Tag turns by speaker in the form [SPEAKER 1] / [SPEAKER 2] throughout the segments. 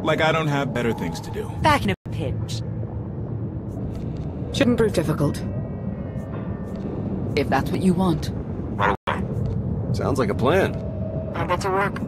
[SPEAKER 1] Like I don't have better things to do.
[SPEAKER 2] Back in a pinch.
[SPEAKER 3] Shouldn't prove difficult.
[SPEAKER 2] If that's what you want.
[SPEAKER 4] Right away.
[SPEAKER 5] Sounds like a plan.
[SPEAKER 4] How about to work?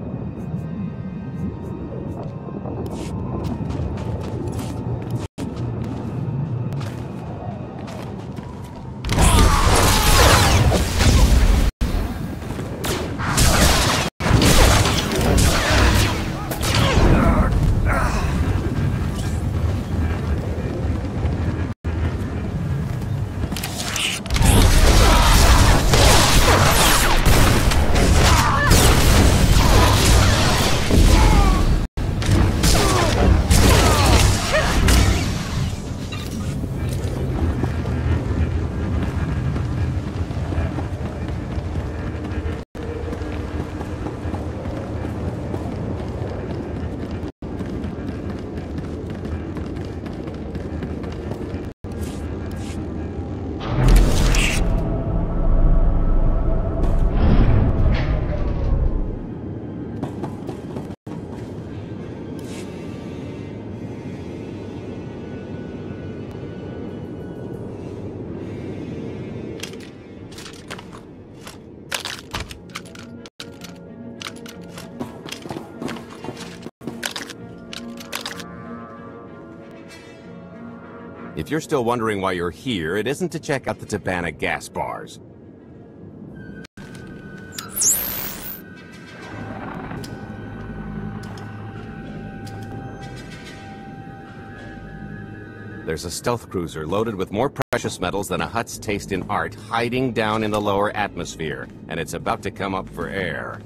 [SPEAKER 5] If you're still wondering why you're here, it isn't to check out the Tabana gas bars. There's a stealth cruiser loaded with more precious metals than a Hutt's taste in art hiding down in the lower atmosphere, and it's about to come up for air.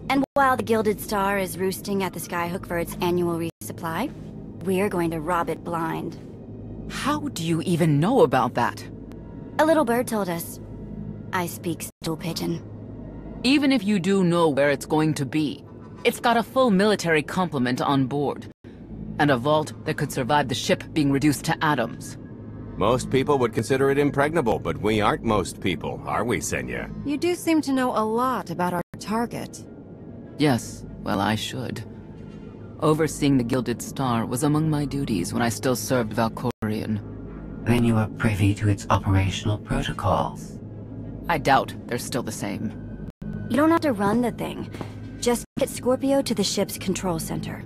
[SPEAKER 6] And while the Gilded Star is roosting at the Skyhook for its annual resupply, we're going to rob it blind.
[SPEAKER 2] How do you even know about that?
[SPEAKER 6] A little bird told us. I speak stool pigeon.
[SPEAKER 2] Even if you do know where it's going to be, it's got a full military complement on board. And a vault that could survive the ship being reduced to atoms.
[SPEAKER 5] Most people would consider it impregnable, but we aren't most people, are we, Senya?
[SPEAKER 3] You do seem to know a lot about our target.
[SPEAKER 2] Yes, well, I should. Overseeing the Gilded Star was among my duties when I still served Valkorion.
[SPEAKER 7] Then you are privy to its operational protocols.
[SPEAKER 2] I doubt they're still the same.
[SPEAKER 6] You don't have to run the thing. Just get Scorpio to the ship's control center.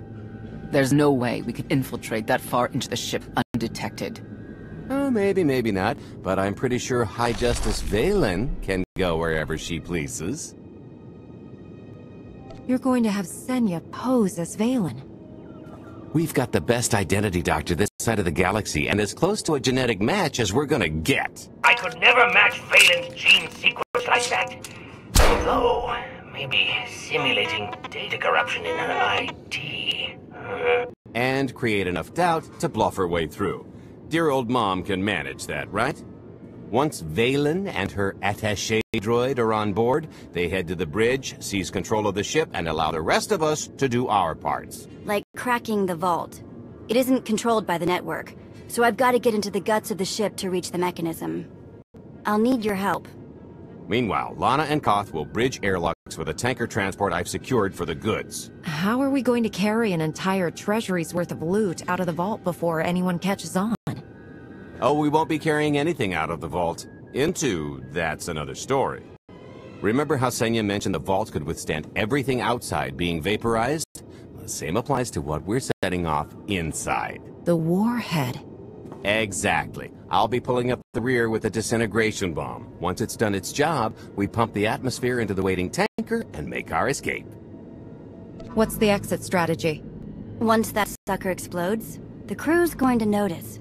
[SPEAKER 2] There's no way we could infiltrate that far into the ship undetected.
[SPEAKER 5] Oh, maybe, maybe not, but I'm pretty sure High Justice Valen can go wherever she pleases.
[SPEAKER 3] You're going to have Senya pose as Valen.
[SPEAKER 5] We've got the best identity doctor this side of the galaxy, and as close to a genetic match as we're gonna get.
[SPEAKER 4] I could never match Valen's gene sequence like that. Although, maybe simulating data corruption in her ID.
[SPEAKER 5] And create enough doubt to bluff her way through. Dear old mom can manage that, right? Once Valen and her attaché droid are on board, they head to the bridge, seize control of the ship, and allow the rest of us to do our parts.
[SPEAKER 6] Like cracking the vault. It isn't controlled by the network, so I've got to get into the guts of the ship to reach the mechanism. I'll need your help.
[SPEAKER 5] Meanwhile, Lana and Koth will bridge airlocks with a tanker transport I've secured for the goods.
[SPEAKER 3] How are we going to carry an entire treasury's worth of loot out of the vault before anyone catches on?
[SPEAKER 5] Oh, we won't be carrying anything out of the vault. That's another story. Remember how Senya mentioned the vault could withstand everything outside being vaporized? The same applies to what we're setting off inside.
[SPEAKER 3] The warhead.
[SPEAKER 5] Exactly. I'll be pulling up the rear with a disintegration bomb. Once it's done its job, we pump the atmosphere into the waiting tanker and make our escape.
[SPEAKER 3] What's the exit strategy?
[SPEAKER 6] Once that sucker explodes, the crew's going to notice.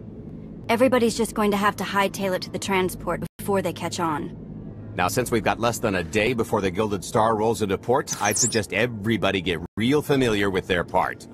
[SPEAKER 6] Everybody's just going to have to hightail it to the transport before they catch on.
[SPEAKER 5] Now, since we've got less than a day before the Gilded Star rolls into port, I'd suggest everybody get real familiar with their part.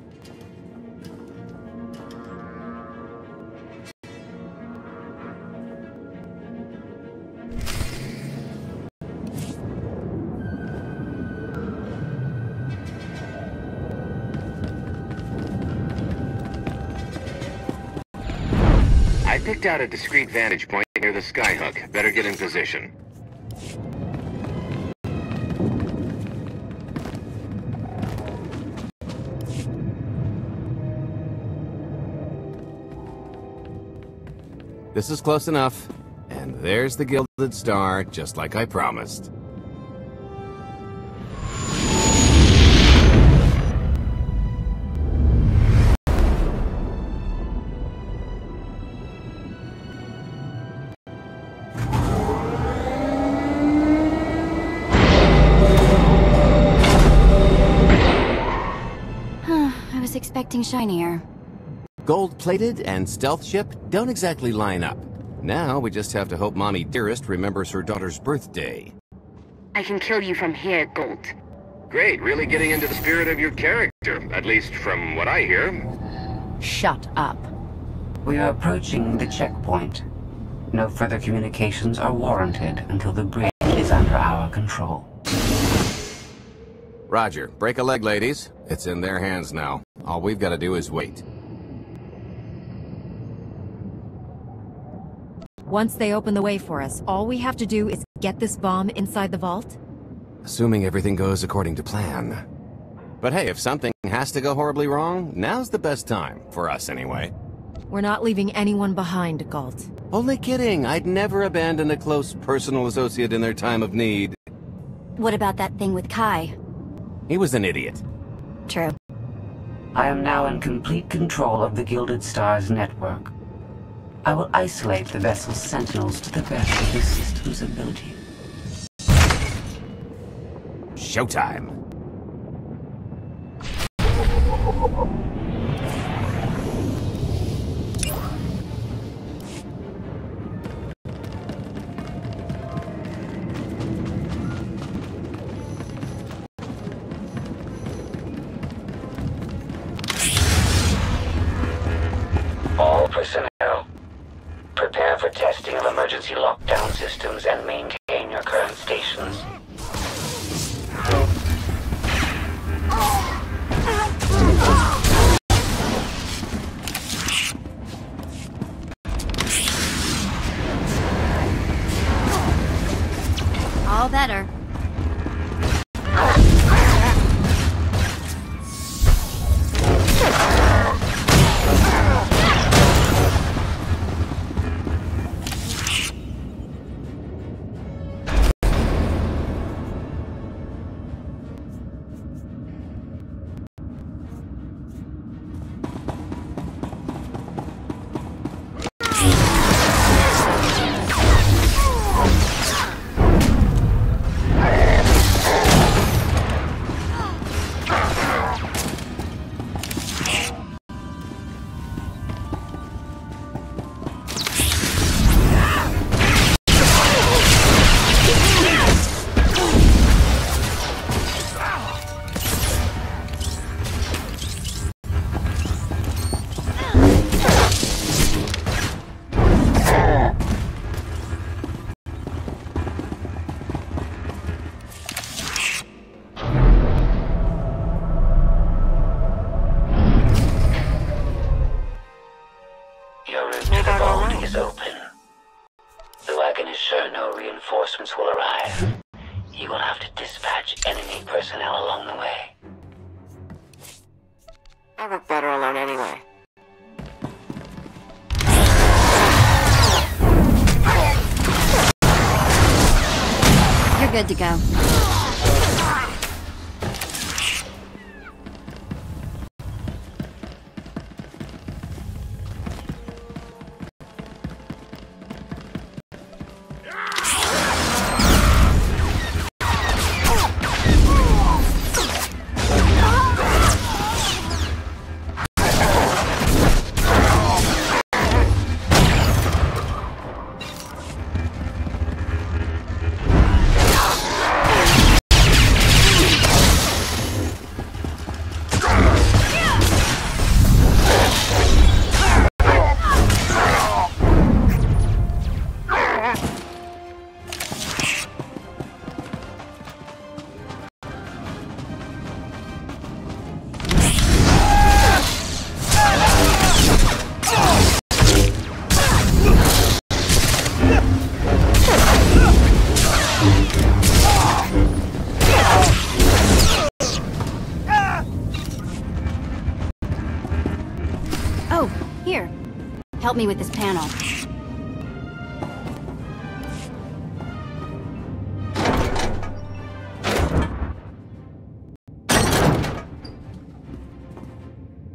[SPEAKER 5] I picked out a discreet vantage point near the Skyhook. Better get in position. This is close enough. And there's the Gilded Star, just like I promised.
[SPEAKER 6] I was expecting shinier.
[SPEAKER 5] Gold-plated and stealth ship don't exactly line up. Now we just have to hope Mommy Dearest remembers her daughter's birthday.
[SPEAKER 8] I can kill you from here, Gold.
[SPEAKER 9] Great, really getting into the spirit of your character, at least from what I hear.
[SPEAKER 2] Shut up.
[SPEAKER 7] We are approaching the checkpoint. No further communications are warranted until the bridge is under our control.
[SPEAKER 5] Roger. Break a leg, ladies. It's in their hands now. All we've got to do is wait.
[SPEAKER 3] Once they open the way for us, all we have to do is get this bomb inside the vault?
[SPEAKER 5] Assuming everything goes according to plan. But hey, if something has to go horribly wrong, now's the best time. For us, anyway.
[SPEAKER 3] We're not leaving anyone behind, Galt.
[SPEAKER 5] Only kidding. I'd never abandon a close personal associate in their time of need.
[SPEAKER 6] What about that thing with Kai?
[SPEAKER 5] He was an idiot.
[SPEAKER 6] True.
[SPEAKER 7] I am now in complete control of the Gilded Star's network. I will isolate the vessel's sentinels to the best of the system's ability.
[SPEAKER 5] Showtime.
[SPEAKER 10] All personnel, prepare for testing of emergency lockdown systems and maintain your current stations.
[SPEAKER 6] All better.
[SPEAKER 10] Your route to the vault is open. Though I can assure no reinforcements will arrive, you will have to dispatch enemy personnel along the way.
[SPEAKER 8] I look better alone anyway.
[SPEAKER 6] You're good to go. Oh, here. Help me with this panel.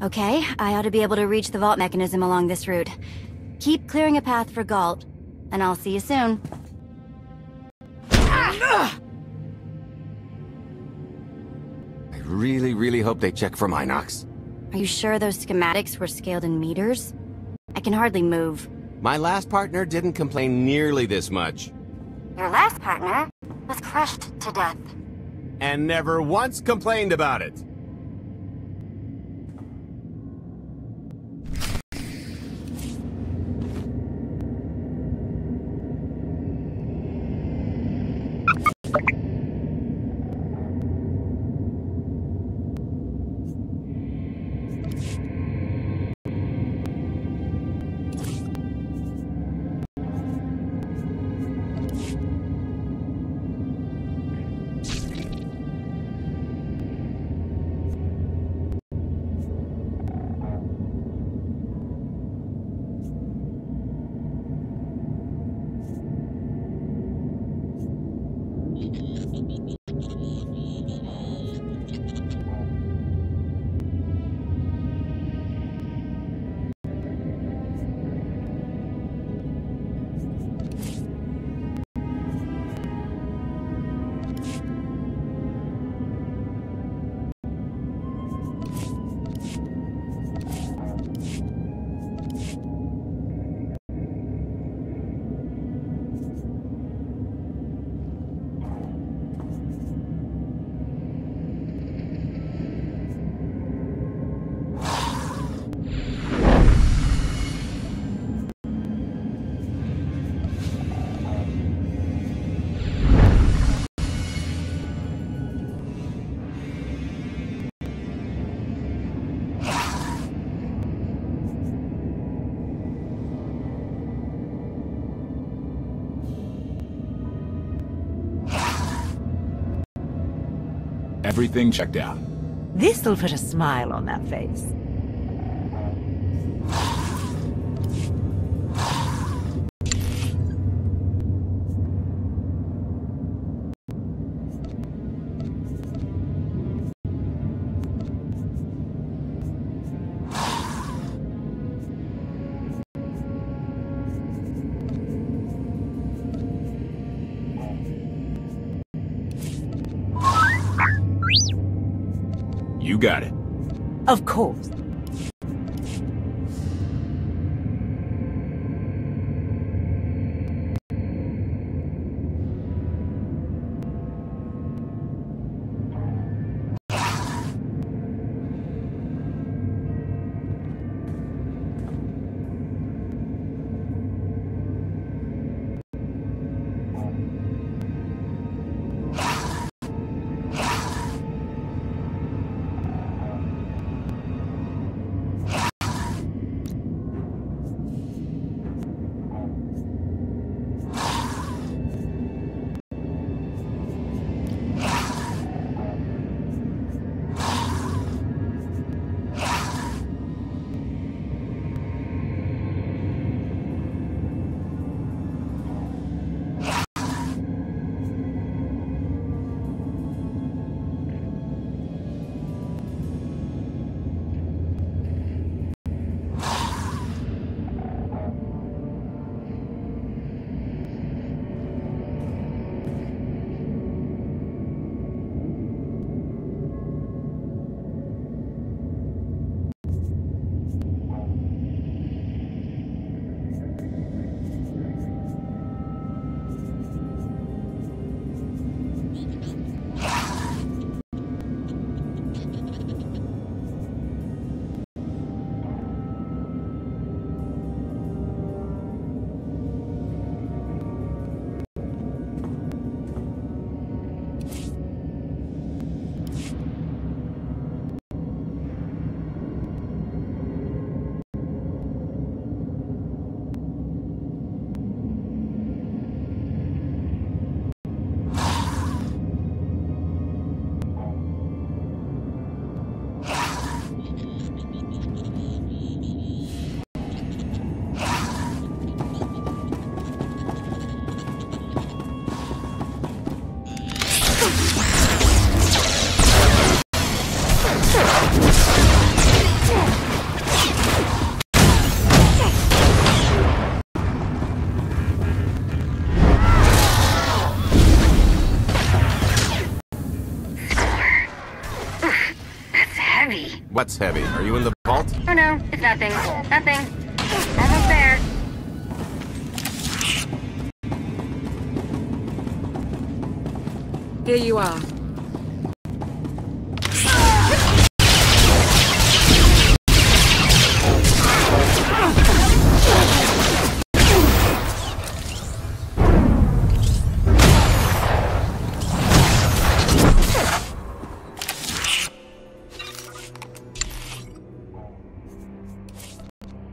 [SPEAKER 6] Okay, I ought to be able to reach the vault mechanism along this route. Keep clearing a path for Galt, and I'll see you soon.
[SPEAKER 5] I really, really hope they check for Minox.
[SPEAKER 6] Are you sure those schematics were scaled in meters? I can hardly move.
[SPEAKER 5] My last partner didn't complain nearly this much.
[SPEAKER 8] Your last partner was crushed to death.
[SPEAKER 5] And never once complained about it.
[SPEAKER 1] Everything checked out.
[SPEAKER 11] This'll put a smile on that face.
[SPEAKER 1] You got it.
[SPEAKER 11] Of course.
[SPEAKER 5] What's heavy? Are you in the vault?
[SPEAKER 8] Oh no, it's nothing. Nothing. Almost there.
[SPEAKER 12] Here you are.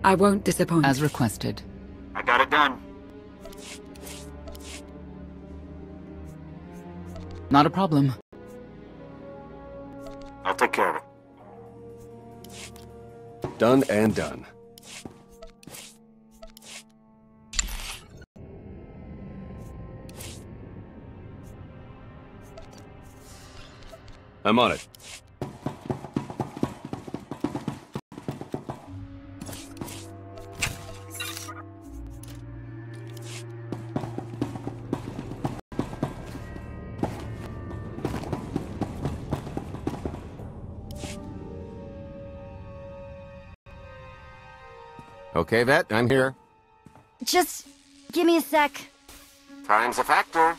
[SPEAKER 12] I won't disappoint.
[SPEAKER 2] As requested.
[SPEAKER 13] I got it done.
[SPEAKER 2] Not a problem.
[SPEAKER 13] I'll take care of it.
[SPEAKER 14] Done and done. I'm on it.
[SPEAKER 5] Okay, Vet, I'm here.
[SPEAKER 6] Just give me a sec.
[SPEAKER 9] Time's a factor.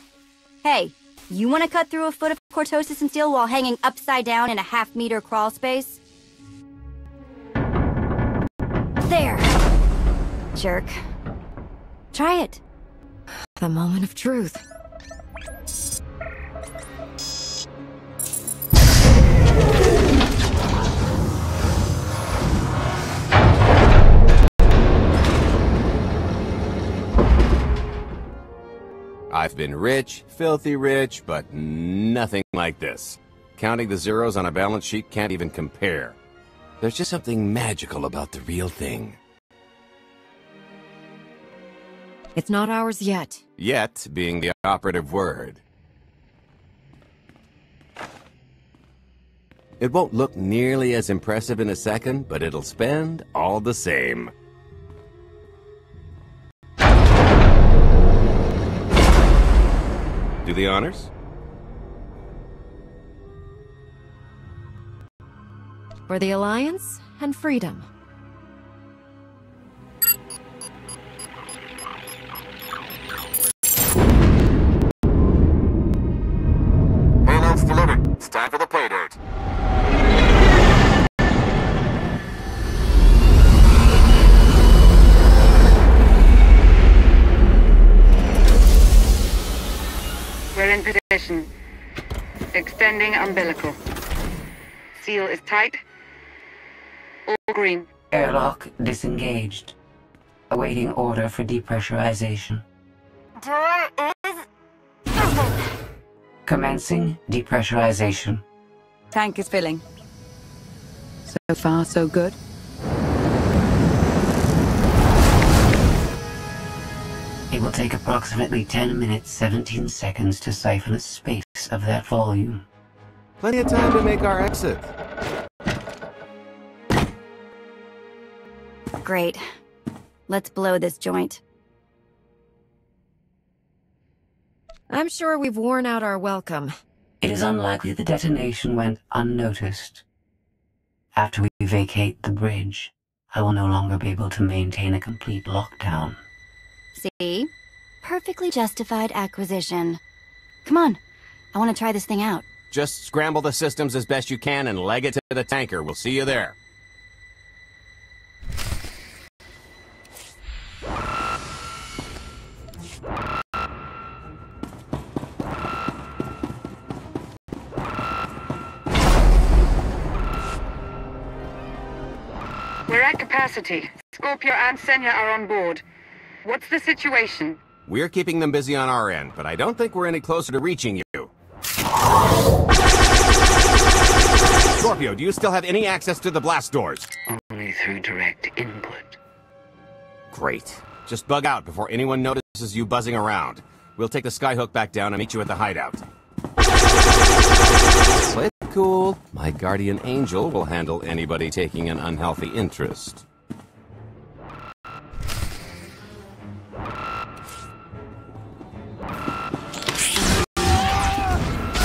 [SPEAKER 6] Hey, you want to cut through a foot of cortosis and steel while hanging upside down in a half-meter crawl space? There! Jerk. Try it.
[SPEAKER 3] The moment of truth.
[SPEAKER 5] I've been rich, filthy rich, but nothing like this. Counting the zeros on a balance sheet can't even compare. There's just something magical about the real thing.
[SPEAKER 3] It's not ours yet.
[SPEAKER 5] Yet being the operative word. It won't look nearly as impressive in a second, but it'll spend all the same. Do the honors?
[SPEAKER 3] For the Alliance and freedom.
[SPEAKER 9] Payload's delivered. It's time for the pay dirt.
[SPEAKER 12] We're in position. Extending umbilical. Seal is tight. All green.
[SPEAKER 7] Airlock disengaged. Awaiting order for depressurization.
[SPEAKER 8] Door is open.
[SPEAKER 7] Commencing depressurization.
[SPEAKER 12] Tank is filling. So far, so good.
[SPEAKER 7] It will take approximately 10 minutes, 17 seconds to siphon a space of that volume.
[SPEAKER 5] Plenty of time to make our exit.
[SPEAKER 6] Great. Let's blow this joint.
[SPEAKER 3] I'm sure we've worn out our welcome.
[SPEAKER 7] It is unlikely the detonation went unnoticed. After we vacate the bridge, I will no longer be able to maintain a complete lockdown.
[SPEAKER 6] See? Perfectly justified acquisition. Come on. I want to try this thing out.
[SPEAKER 5] Just scramble the systems as best you can and leg it to the tanker. We'll see you there.
[SPEAKER 12] We're at capacity. Scorpio and Senya are on board. What's the situation?
[SPEAKER 5] We're keeping them busy on our end, but I don't think we're any closer to reaching you. Scorpio, do you still have any access to the blast doors?
[SPEAKER 7] Only through direct input.
[SPEAKER 5] Great. Just bug out before anyone notices you buzzing around. We'll take the skyhook back down and meet you at the hideout. Play it cool. My guardian angel will handle anybody taking an unhealthy interest.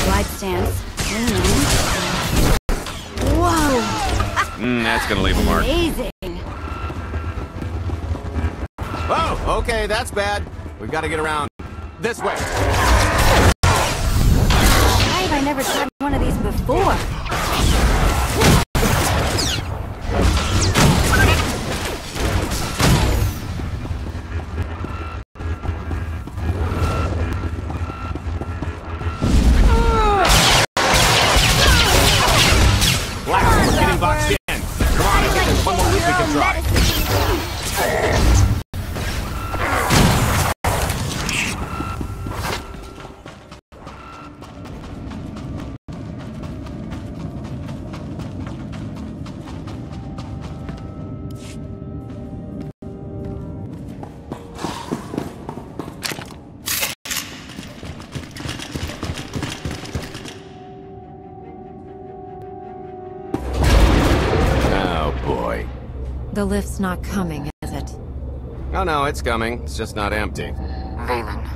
[SPEAKER 6] Glide stance. Whoa!
[SPEAKER 5] That's gonna leave a mark.
[SPEAKER 6] Amazing.
[SPEAKER 5] Oh, okay, that's bad. We've got to get around this way.
[SPEAKER 6] Why have I never tried one of these before?
[SPEAKER 5] Blast, we're getting boxed in. Come on, I think there's one more route we can try.
[SPEAKER 3] The lift's not coming, is it?
[SPEAKER 5] Oh no, it's coming. It's just not empty.
[SPEAKER 14] Valen.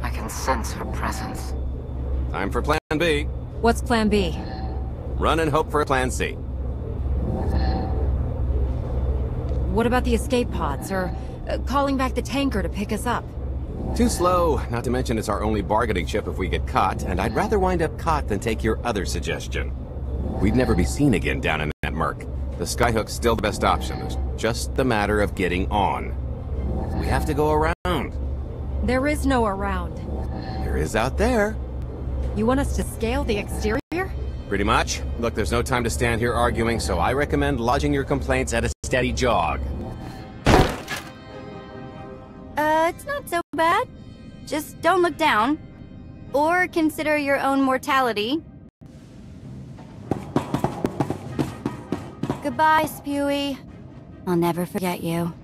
[SPEAKER 14] I can sense her presence.
[SPEAKER 5] Time for Plan B.
[SPEAKER 3] What's Plan B?
[SPEAKER 5] Run and hope for a Plan C.
[SPEAKER 3] What about the escape pods, or calling back the tanker to pick us up?
[SPEAKER 5] Too slow, not to mention it's our only bargaining chip if we get caught, and I'd rather wind up caught than take your other suggestion. We'd never be seen again down in that murk. The skyhook's still the best option. It's just the matter of getting on. We have to go around.
[SPEAKER 3] There is no around.
[SPEAKER 5] There is out there.
[SPEAKER 3] You want us to scale the exterior?
[SPEAKER 5] Pretty much. Look, there's no time to stand here arguing, so I recommend lodging your complaints at a steady jog.
[SPEAKER 6] It's not so bad. Just don't look down. Or consider your own mortality. Goodbye, Spewy. I'll never forget you.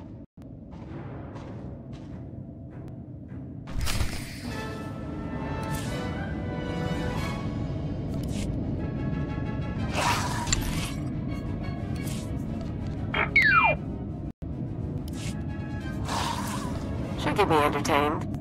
[SPEAKER 14] Should get me entertained.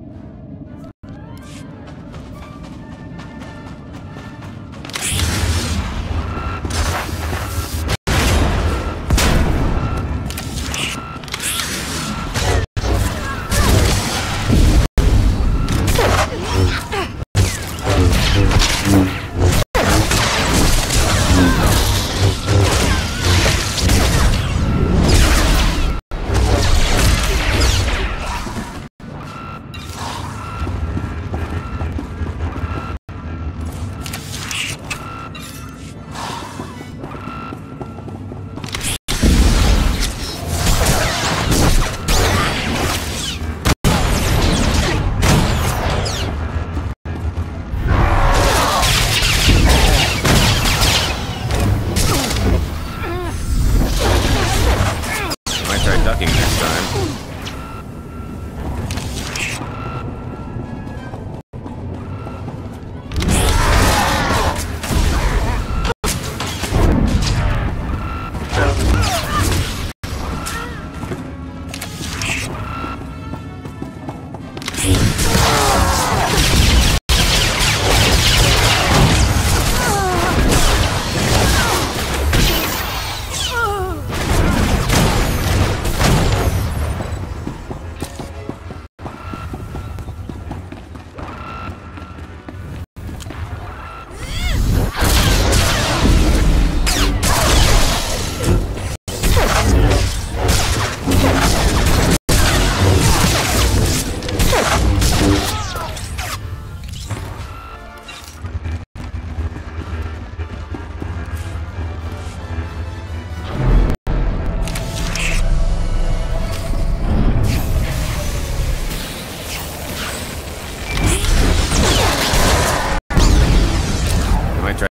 [SPEAKER 5] Ducking next time.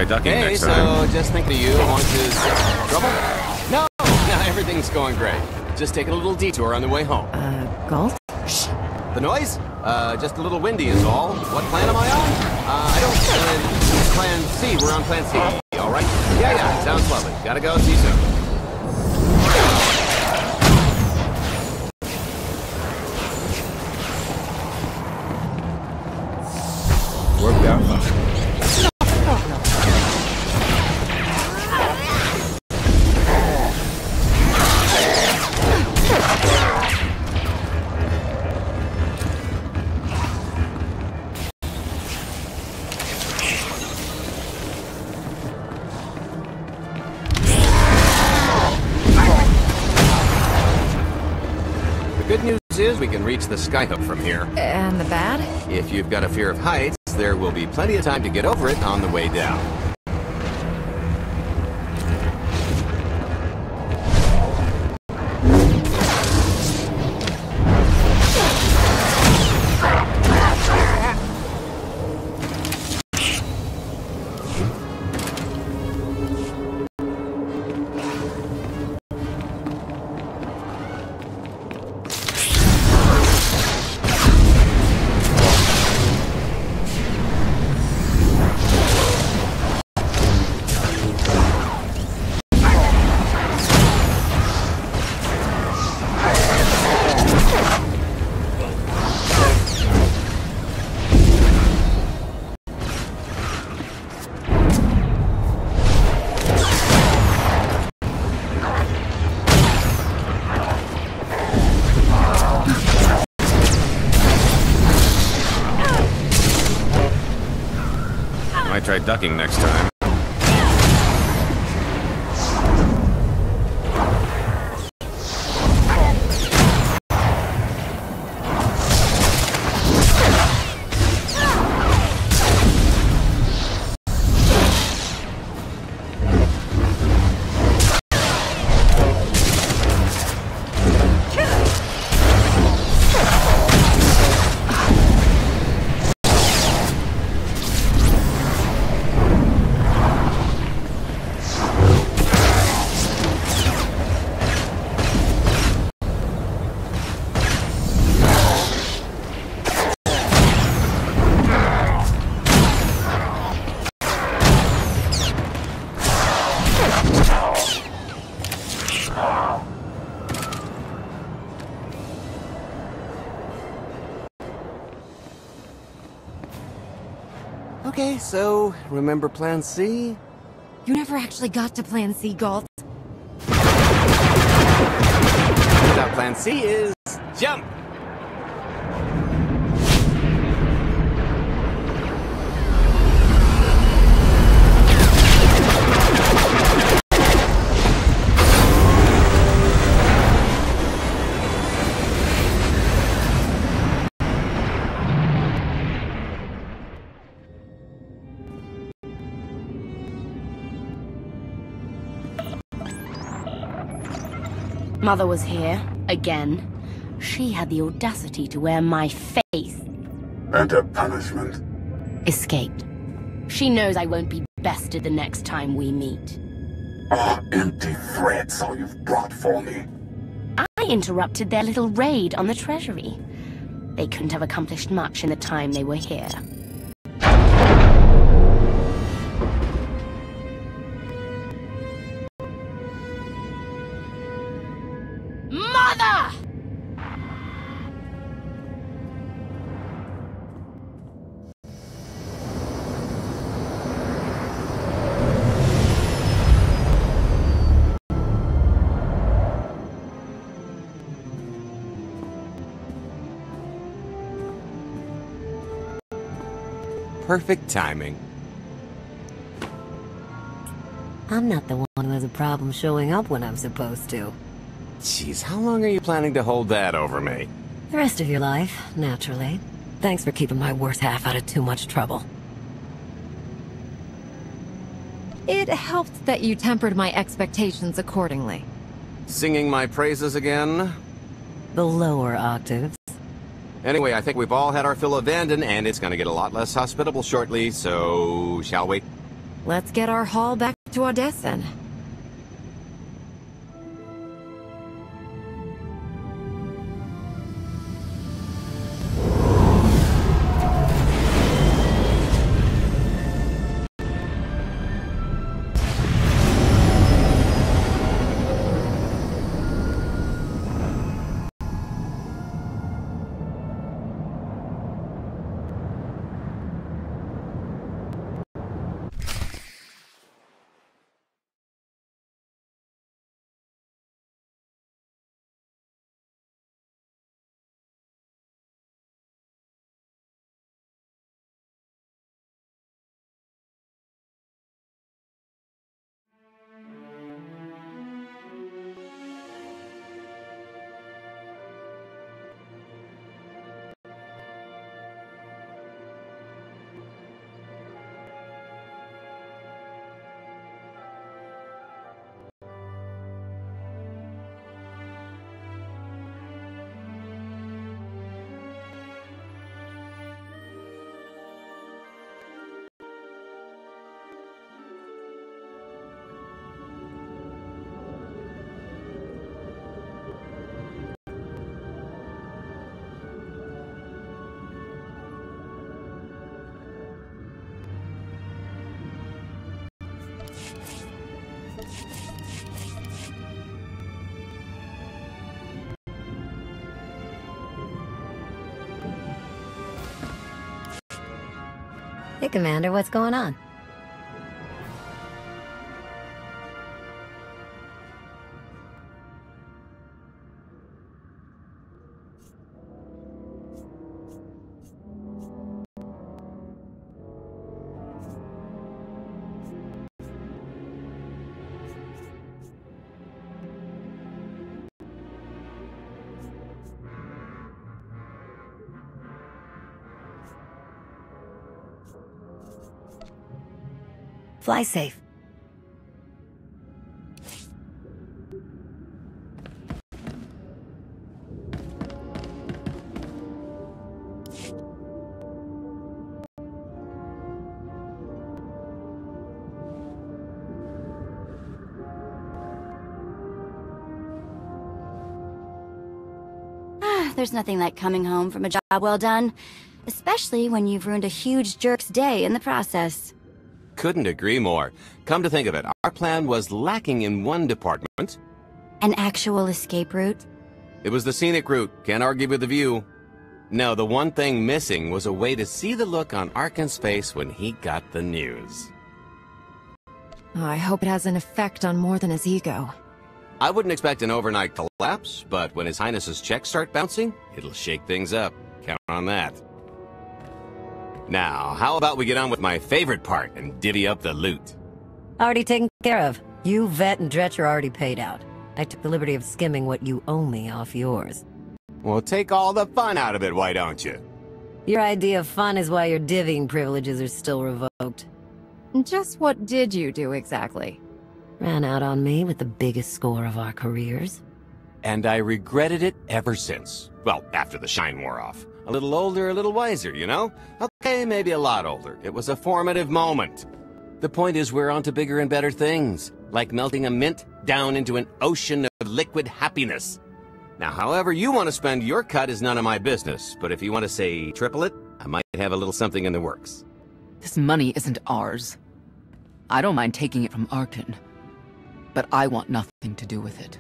[SPEAKER 5] Ducking hey, next so time. Just think of you. Want to trouble? No, everything's going great. Just taking a little detour on the way home.
[SPEAKER 3] Galt?
[SPEAKER 5] Shh. The noise? Just a little windy is all. What plan am I on? I don't... Plan C. We're on Plan C. All right? Yeah, sounds lovely. Gotta go. See you soon. Worked out fine. we can reach the skyhook from here.
[SPEAKER 3] And the bad?
[SPEAKER 5] If you've got a fear of heights, there will be plenty of time to get over it on the way down. Might try ducking next time. Okay, so, remember Plan C?
[SPEAKER 3] You never actually got to Plan C, Galt.
[SPEAKER 5] That Plan C is... jump!
[SPEAKER 15] Mother was here, again. She had the audacity to wear my face.
[SPEAKER 16] And her punishment?
[SPEAKER 15] Escaped. She knows I won't be bested the next time we meet.
[SPEAKER 16] Oh, empty threats all you've brought for me.
[SPEAKER 15] I interrupted their little raid on the treasury. They couldn't have accomplished much in the time they were here. Mother!
[SPEAKER 5] Perfect timing.
[SPEAKER 17] I'm not the one who has a problem showing up when I'm supposed to.
[SPEAKER 5] Jeez, how long are you planning to hold that over me?
[SPEAKER 17] The rest of your life, naturally. Thanks for keeping my worse half out of too much trouble.
[SPEAKER 3] It helped that you tempered my expectations accordingly.
[SPEAKER 5] Singing my praises again?
[SPEAKER 17] The lower octaves.
[SPEAKER 5] Anyway, I think we've all had our fill of Vanden, and it's gonna get a lot less hospitable shortly, so... shall we?
[SPEAKER 3] Let's get our haul back to Odessa.
[SPEAKER 17] Hey, Commander, what's going on? Fly safe.
[SPEAKER 6] There's nothing like coming home from a job well done, especially when you've ruined a huge jerk's day in the process.
[SPEAKER 5] Couldn't agree more. Come to think of it, our plan was lacking in one department.
[SPEAKER 6] An actual escape route?
[SPEAKER 5] It was the scenic route, can't argue with the view. No, the one thing missing was a way to see the look on Arkin's face when he got the news.
[SPEAKER 3] Oh, I hope it has an effect on more than his ego.
[SPEAKER 5] I wouldn't expect an overnight collapse, but when His Highness's checks start bouncing, it'll shake things up. Count on that. Now, how about we get on with my favorite part and divvy up the loot?
[SPEAKER 17] Already taken care of. You, Vet, and Dretch are already paid out. I took the liberty of skimming what you owe me off yours.
[SPEAKER 5] Well, take all the fun out of it, why don't you?
[SPEAKER 17] Your idea of fun is why your divvying privileges are still revoked.
[SPEAKER 3] Just what did you do exactly?
[SPEAKER 17] Ran out on me with the biggest score of our careers.
[SPEAKER 5] And I regretted it ever since. Well, after the shine wore off. A little older, a little wiser, you know? Okay, maybe a lot older. It was a formative moment. The point is we're on to bigger and better things, like melting a mint down into an ocean of liquid happiness. Now, however you want to spend your cut is none of my business, but if you want to say triple it, I might have a little something in the works.
[SPEAKER 2] This money isn't ours. I don't mind taking it from Arkin, but I want nothing to do with it.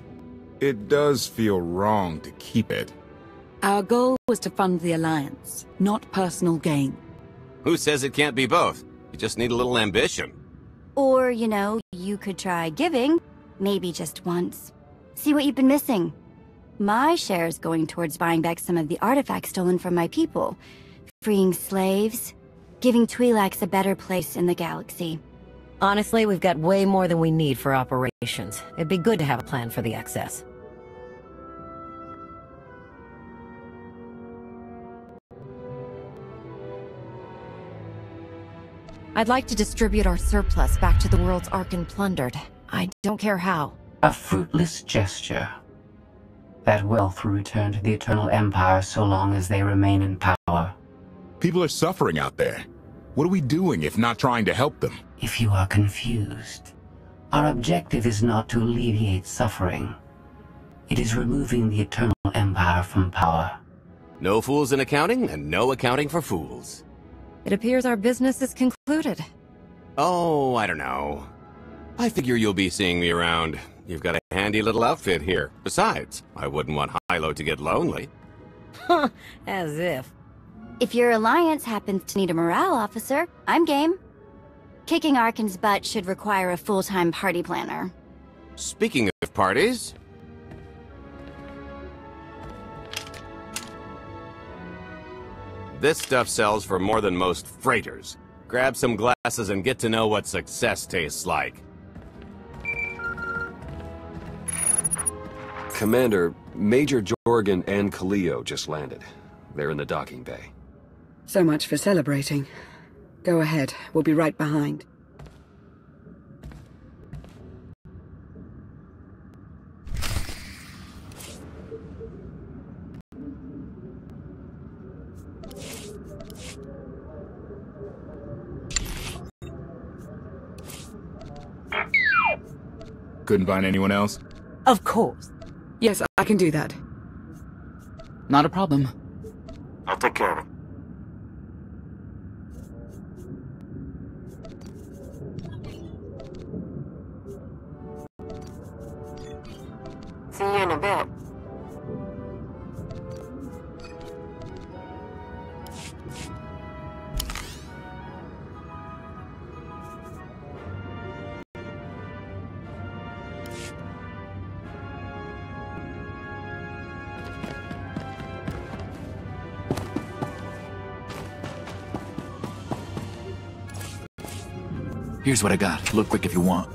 [SPEAKER 1] It does feel wrong to keep it.
[SPEAKER 18] Our goal was to fund the Alliance, not personal gain.
[SPEAKER 5] Who says it can't be both? You just need a little ambition.
[SPEAKER 6] Or, you know, you could try giving, maybe just once. See what you've been missing. My share is going towards buying back some of the artifacts stolen from my people, freeing slaves, giving Twi'leks a better place in the galaxy.
[SPEAKER 17] Honestly, we've got way more than we need for operations. It'd be good to have a plan for the excess.
[SPEAKER 3] I'd like to distribute our surplus back to the worlds Arkin plundered. I don't care how.
[SPEAKER 7] A fruitless gesture. That wealth will return to the Eternal Empire so long as they remain in power.
[SPEAKER 1] People are suffering out there. What are we doing if not trying to help them?
[SPEAKER 7] If you are confused, our objective is not to alleviate suffering. It is removing the Eternal Empire from power.
[SPEAKER 5] No fools in accounting, and no accounting for fools.
[SPEAKER 3] It appears our business is concluded.
[SPEAKER 5] Oh, I don't know. I figure you'll be seeing me around. You've got a handy little outfit here. Besides, I wouldn't want Hilo to get lonely.
[SPEAKER 17] Huh, as if.
[SPEAKER 6] If your alliance happens to need a morale officer, I'm game. Kicking Arkin's butt should require a full-time party planner.
[SPEAKER 5] Speaking of parties... This stuff sells for more than most freighters. Grab some glasses and get to know what success tastes like.
[SPEAKER 19] Commander, Major Jorgen and Kaleo just landed. They're in the docking bay.
[SPEAKER 18] So much for celebrating. Go ahead, we'll be right behind.
[SPEAKER 1] Couldn't find anyone else?
[SPEAKER 11] Of course.
[SPEAKER 18] Yes, I can do that.
[SPEAKER 2] Not a problem.
[SPEAKER 13] I'll take care of it.
[SPEAKER 8] See you in a bit.
[SPEAKER 20] Here's what I got. Look quick if you want.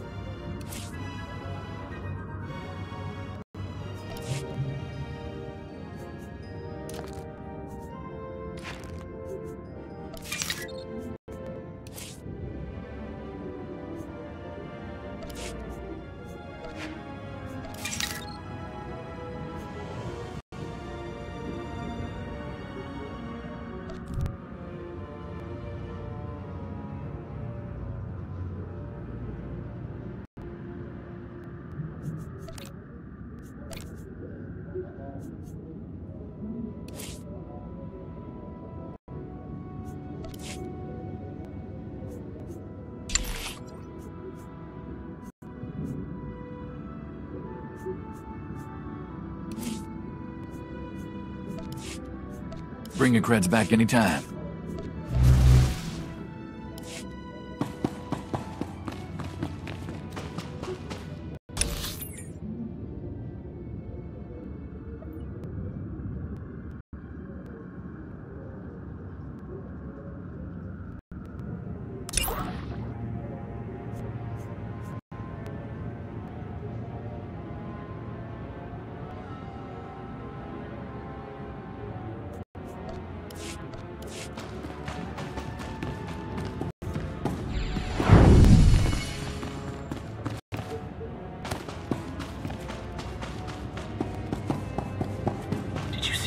[SPEAKER 20] Bring your creds back anytime.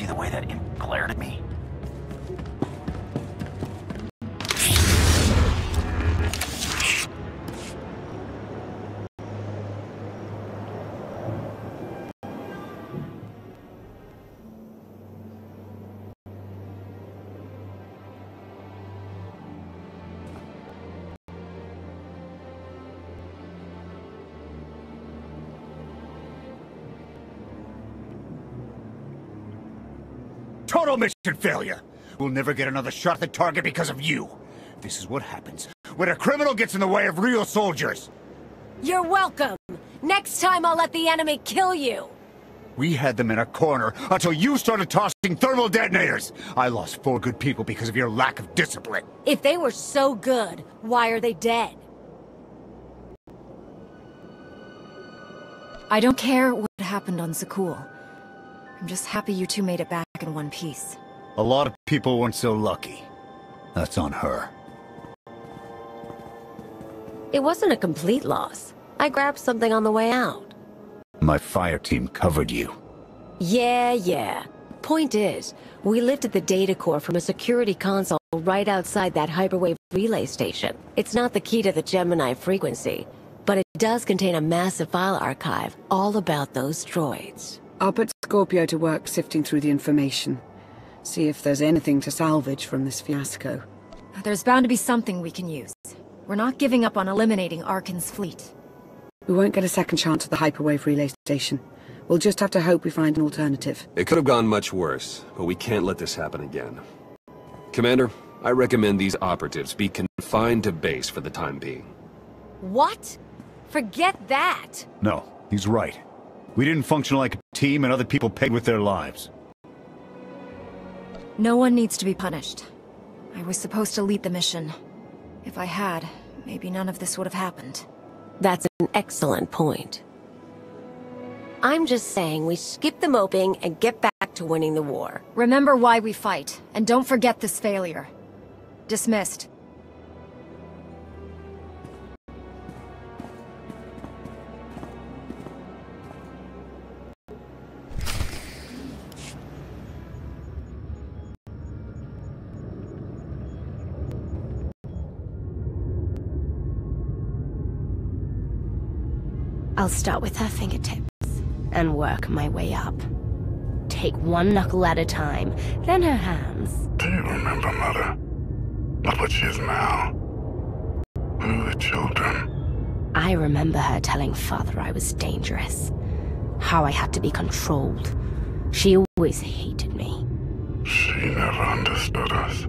[SPEAKER 20] The way that imp glared at me.
[SPEAKER 21] Total mission failure! We'll never get another shot at the target because of you. This is what happens when a criminal gets in the way of real soldiers.
[SPEAKER 22] You're welcome. Next time I'll let the enemy kill you.
[SPEAKER 21] We had them in a corner until you started tossing thermal detonators. I lost 4 good people because of your lack of discipline.
[SPEAKER 22] If they were so good, why are they dead?
[SPEAKER 3] I don't care what happened on SWTOR. I'm just happy you two made it back in one piece.
[SPEAKER 21] A lot of people weren't so lucky. That's on her.
[SPEAKER 22] It wasn't a complete loss. I grabbed something on the way out.
[SPEAKER 21] My fire team covered you.
[SPEAKER 22] Yeah. Point is, we lifted the data core from a security console right outside that hyperwave relay station. It's not the key to the Gemini frequency, but it does contain a massive file archive all about those droids.
[SPEAKER 18] I'll put Scorpio to work sifting through the information. See if there's anything to salvage from this fiasco.
[SPEAKER 3] There's bound to be something we can use. We're not giving up on eliminating Arkan's fleet.
[SPEAKER 18] We won't get a second chance at the hyperwave relay station. We'll just have to hope we find an alternative.
[SPEAKER 19] It could have gone much worse, but we can't let this happen again. Commander, I recommend these operatives be confined to base for the time being.
[SPEAKER 22] What? Forget that!
[SPEAKER 21] No, he's right. We didn't function like a team and other people paid with their lives.
[SPEAKER 3] No one needs to be punished. I was supposed to lead the mission. If I had, maybe none of this would have happened.
[SPEAKER 22] That's an excellent point. I'm just saying we skip the moping and get back to winning the war.
[SPEAKER 3] Remember why we fight, and don't forget this failure. Dismissed.
[SPEAKER 15] I'll start with her fingertips and work my way up. Take one knuckle at a time, then her hands.
[SPEAKER 16] Do you remember, Mother? Not what she is now. We were children.
[SPEAKER 15] I remember her telling Father I was dangerous. how I had to be controlled. She always hated me.
[SPEAKER 16] She never understood us.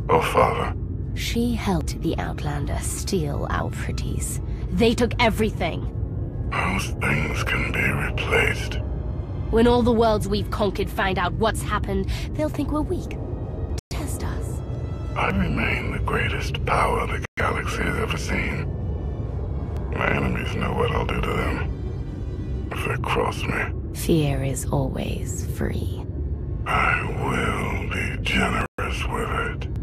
[SPEAKER 16] Oh, Father.
[SPEAKER 15] She helped the Outlander steal our pretties. They took everything.
[SPEAKER 16] Those things can be replaced.
[SPEAKER 15] When all the worlds we've conquered find out what's happened, they'll think we're weak. Test us.
[SPEAKER 16] I remain the greatest power the galaxy has ever seen. My enemies know what I'll do to them if they cross me.
[SPEAKER 15] Fear is always free.
[SPEAKER 16] I will be generous with it.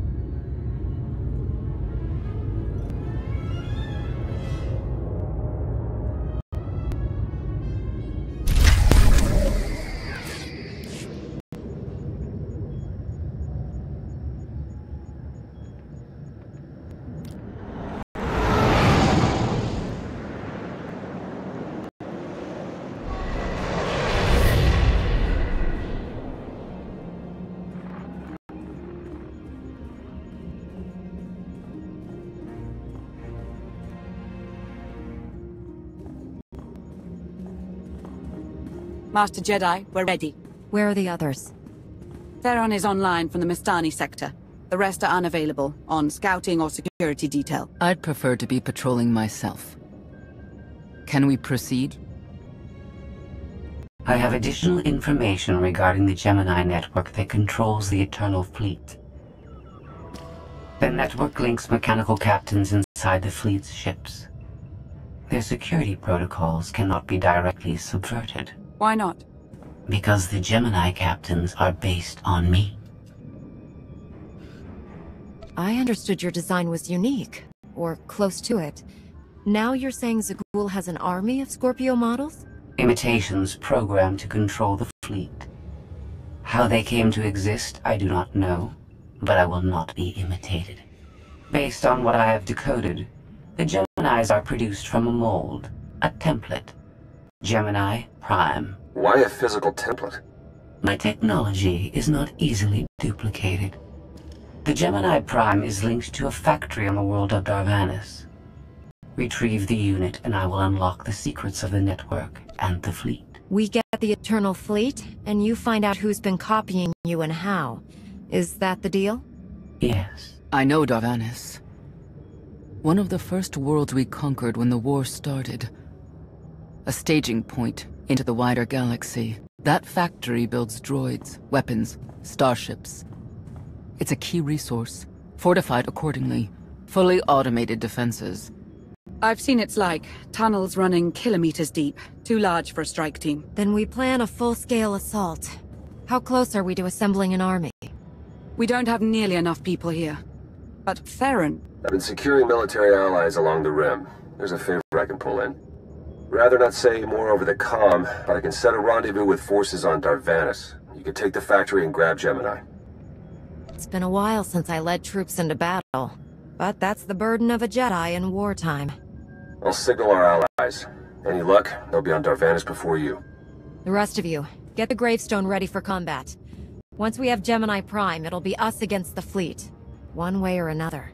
[SPEAKER 18] Master Jedi, we're ready.
[SPEAKER 3] Where are the others?
[SPEAKER 18] Theron is online from the Mistani sector. The rest are unavailable, on scouting or security detail.
[SPEAKER 2] I'd prefer to be patrolling myself. Can we proceed?
[SPEAKER 7] I have additional information regarding the Gemini network that controls the Eternal Fleet. The network links mechanical captains inside the fleet's ships. Their security protocols cannot be directly subverted.
[SPEAKER 18] Why not?
[SPEAKER 7] Because the Gemini captains are based on me.
[SPEAKER 3] I understood your design was unique, or close to it. Now you're saying Zagul has an army of Scorpio models?
[SPEAKER 7] Imitations programmed to control the fleet. How they came to exist, I do not know, but I will not be imitated. Based on what I have decoded, the Geminis are produced from a mold, a template. Gemini Prime.
[SPEAKER 19] Why a physical template?
[SPEAKER 7] My technology is not easily duplicated. The Gemini Prime is linked to a factory on the world of Darvanis. Retrieve the unit and I will unlock the secrets of the network and the fleet.
[SPEAKER 3] We get the Eternal Fleet, and you find out who's been copying you and how. Is that the deal?
[SPEAKER 7] Yes.
[SPEAKER 2] I know Darvanis. One of the first worlds we conquered when the war started. A staging point into the wider galaxy. That factory builds droids, weapons, starships. It's a key resource, fortified accordingly, fully automated defenses.
[SPEAKER 18] I've seen it's like tunnels running kilometers deep, too large for a strike team.
[SPEAKER 3] Then we plan a full-scale assault. How close are we to assembling an army?
[SPEAKER 18] We don't have nearly enough people here. But Theron...
[SPEAKER 19] I've been securing military allies along the rim. There's a favor I can pull in. Rather not say more over the comm, but I can set a rendezvous with forces on Darvanis. You can take the factory and grab Gemini.
[SPEAKER 3] It's been a while since I led troops into battle. But that's the burden of a Jedi in wartime.
[SPEAKER 19] I'll signal our allies. Any luck, they'll be on Darvanis before you.
[SPEAKER 3] The rest of you, get the gravestone ready for combat. Once we have Gemini Prime, it'll be us against the fleet. One way or another.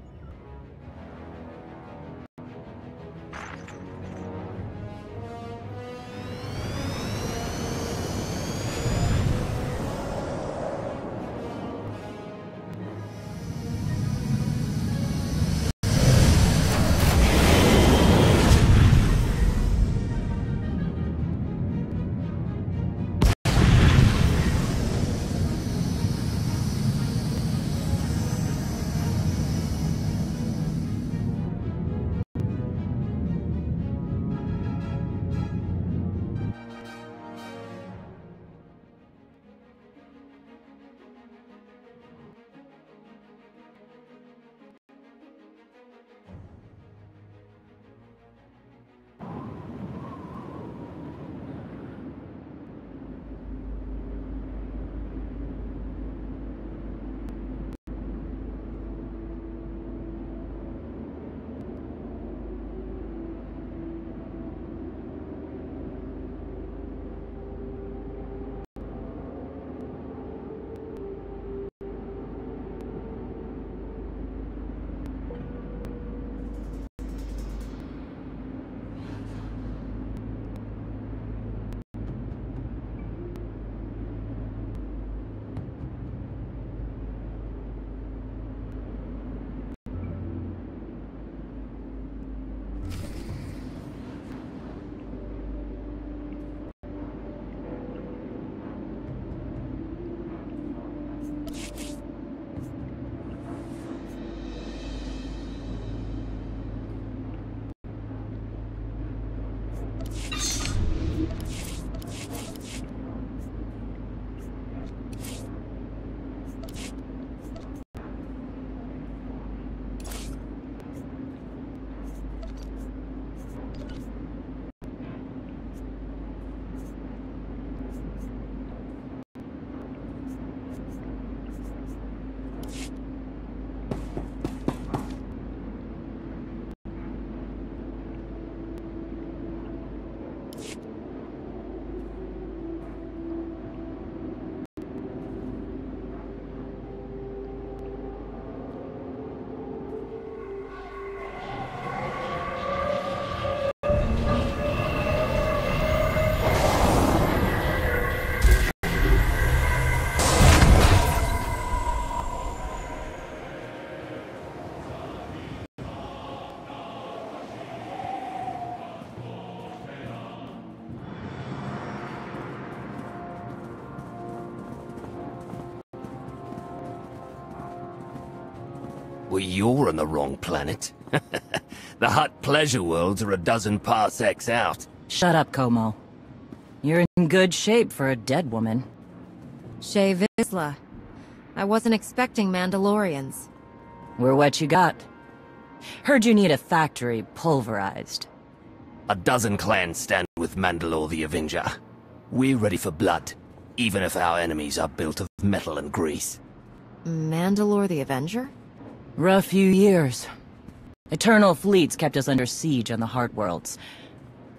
[SPEAKER 4] Well, you're on the wrong planet. The hot pleasure worlds are a dozen parsecs out.
[SPEAKER 2] Shut up, Como. You're in good shape for a dead woman.
[SPEAKER 3] Shay Vizsla. I wasn't expecting Mandalorians.
[SPEAKER 2] We're what you got. Heard you need a factory pulverized.
[SPEAKER 4] A dozen clans stand with Mandalore the Avenger. We're ready for blood, even if our enemies are built of metal and grease.
[SPEAKER 3] Mandalore the Avenger?
[SPEAKER 2] Rough few years. Eternal fleets kept us under siege on the Heart Worlds.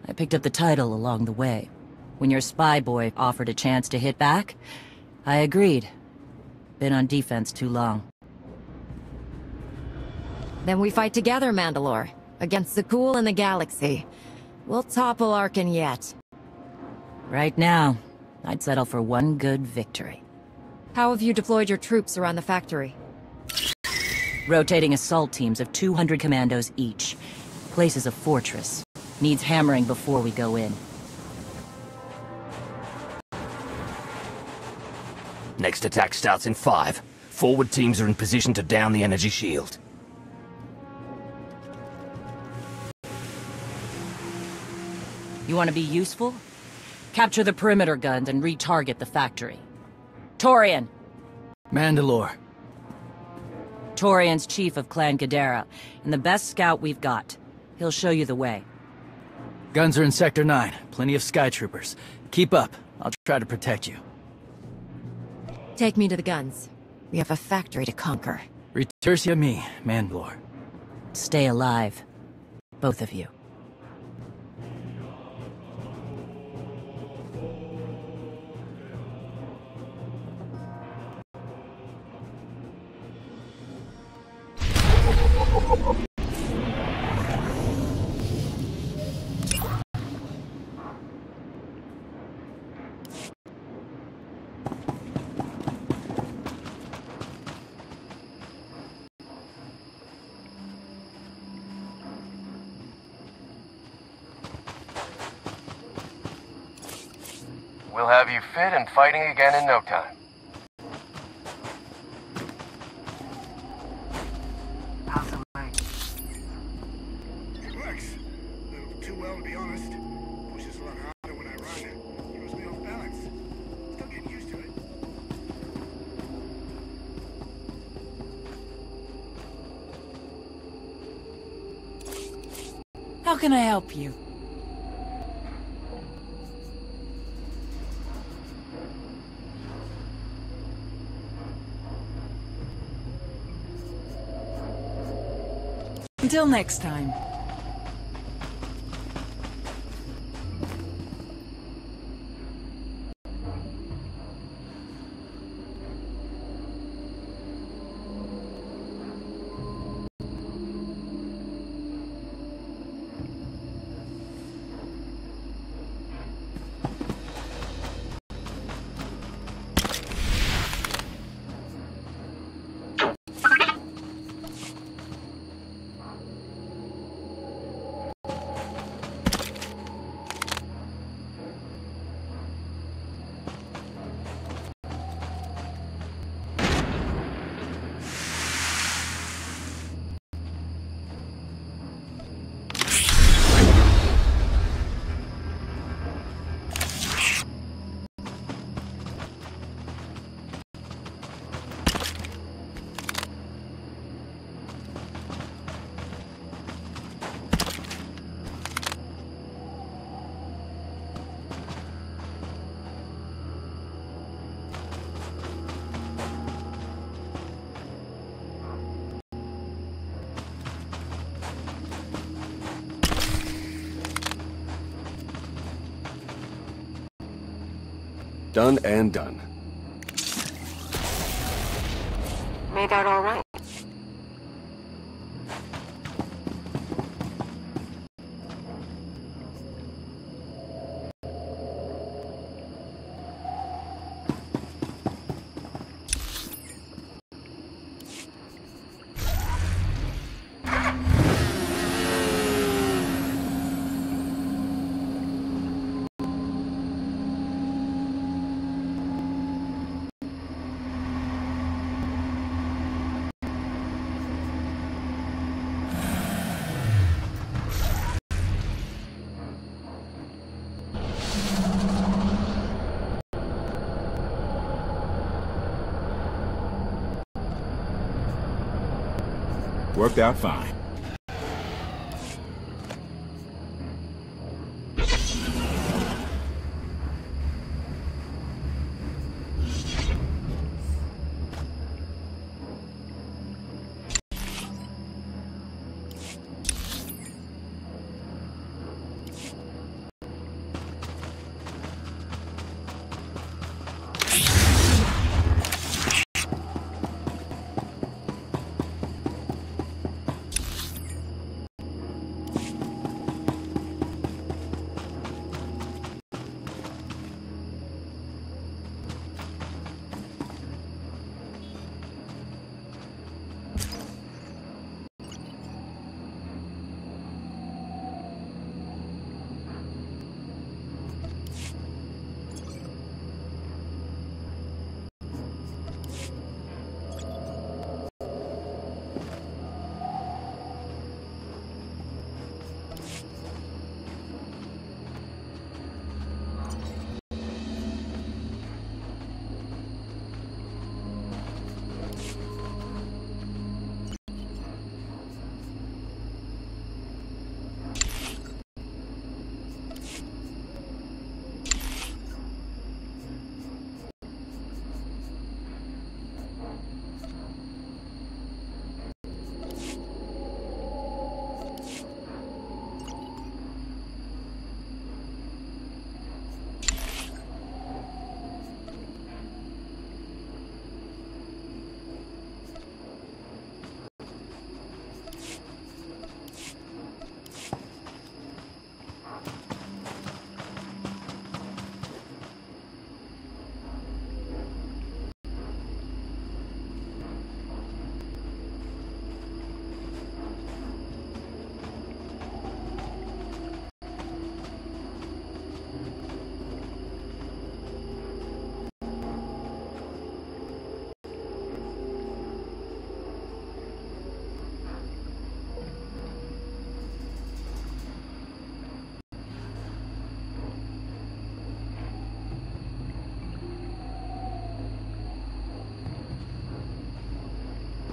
[SPEAKER 2] I picked up the title along the way. When your spy boy offered a chance to hit back, I agreed. Been on defense too long.
[SPEAKER 3] Then we fight together, Mandalore. Against the Cool and the Galaxy. We'll topple Arkin yet.
[SPEAKER 2] Right now, I'd settle for one good victory.
[SPEAKER 3] How have you deployed your troops around the factory?
[SPEAKER 2] Rotating assault teams of 200 commandos each. Place is a fortress. Needs hammering before we go in.
[SPEAKER 4] Next attack starts in 5. Forward teams are in position to down the energy shield.
[SPEAKER 2] You want to be useful? Capture the perimeter guns and retarget the factory. Torian!
[SPEAKER 20] Mandalore.
[SPEAKER 2] Torian's chief of Clan Ghidorah, and the best scout we've got. He'll show you the way.
[SPEAKER 20] Guns are in Sector 9. Plenty of Sky Troopers. Keep up. I'll try to protect you.
[SPEAKER 3] Take me to the guns. We have a factory to conquer.
[SPEAKER 20] Retursia me, Mandalore.
[SPEAKER 2] Stay alive. Both of you.
[SPEAKER 10] We'll have you fit and fighting again in no time.
[SPEAKER 21] It works. A little too well, to be honest. Pushes a lot harder when I run. Throws me off balance. Still getting used to it.
[SPEAKER 2] How can I help you?
[SPEAKER 23] Until next time.
[SPEAKER 24] Done and done.
[SPEAKER 12] Made out all right.
[SPEAKER 1] Worked out fine.